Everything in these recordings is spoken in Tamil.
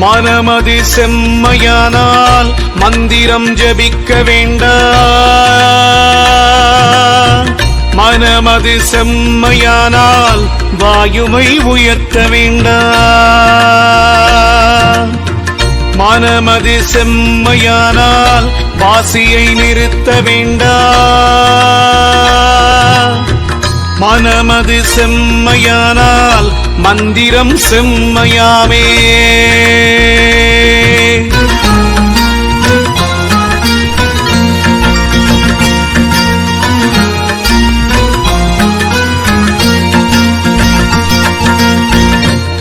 மனமது செம்மையானால் மந்திரம் ஜபிக்க வேண்டாம். மனமது செம்மையானால் வாயுமை உயர்த்த வேண்டாம். மனமது செம்மையானால் வாசியை நிறுத்த வேண்டாம். மனமது செம்மையானால் மந்திரம் செம்மையாமே.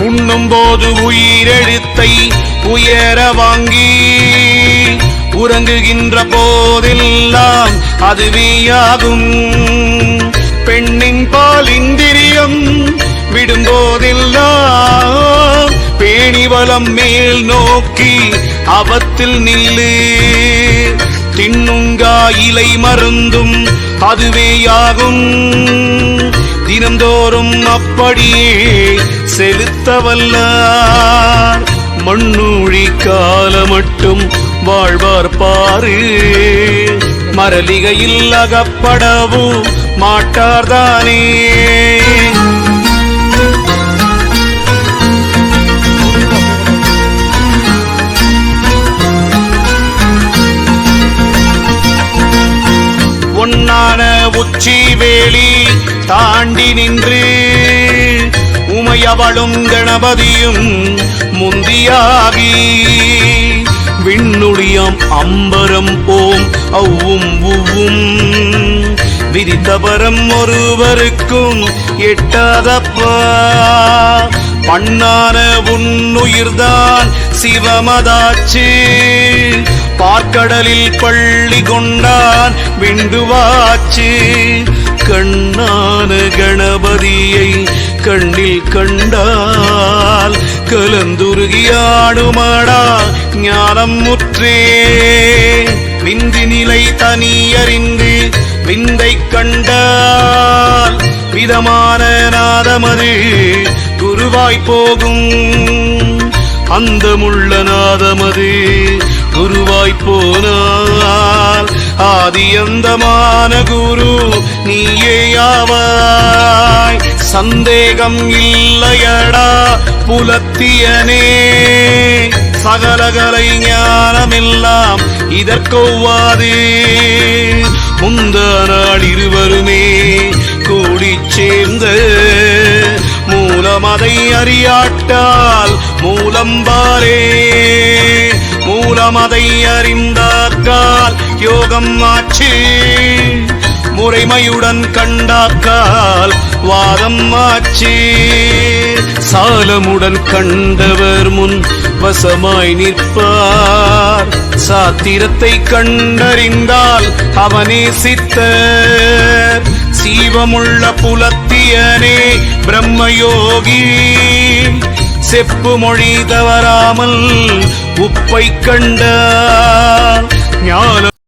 உண்ணும்போது உயிரெழுத்தை உயர வாங்கி உறங்குகின்ற போதெல்லாம் அதுவேயாகும். பெண்ணின் பால் இந்திரியம் விடும்போதெல்லாம் பேணிவளம் மேல் நோக்கி அவத்தில் நில்லு. தின்னுங்கா இலை மருந்தும் அதுவேயாகும். தினந்தோறும் அப்படியே செலுத்தவல்லார் மண்ணூழி கால மட்டும் வாழ்வார் பாரு. மரலிகையில் அகப்படவும் மாட்டார்தானே. ஒன்னான உச்சி வேலி தாண்டி நின்று உமையவளும் கணபதியும் முந்தியாகி விண்ணுளியம் அம்பரம் ஓம் அவ்வும் உவ்வும் விரித்தபரம் ஒருவருக்கும் எட்டாதப்பா. பண்ணான உன்னுயிர்தான் சிவமதாச்சு. பார்க்கடலில் பள்ளி கொண்டான் விண்டுவாச்சு. கண்ணான கணபதியை கண்ணில் கண்டால் கலந்துருகியாடுமாடா ஞானம் முற்றே. விந்தி நிலை தனியறிந்து விந்தை கண்டால் விதமான நாதமது குருவாய் போகும். அந்தமுள்ள நாதமது குருவாய் போனால் ஆதியந்தமான குரு நீயேயாவாய். சந்தேகம் இல்லையடா புலத்தியனே. சகலகலை ஞானமெல்லாம் இதற்கொவ்வாது. முந்தா நாள் இருவருமே கூடி சேர்ந்த மூலமதை அறியாட்டால் மூலம்பாரே. மூலமதை அறிந்தாக்கால் யோகம் ஆச்சு. முறைமையுடன் கண்டாக்கால் வாதம் ஆச்சு. சாலமுடன் கண்டவர் முன் வசமாய் நிற்பார். சாத்திரத்தை கண்டறிந்தால் அவனே சித்தர். சீவமுள்ள புலத்தியனே பிரம்மயோகி. செப்பு மொழி தவறாமல் உப்பை கண்டால் ஞான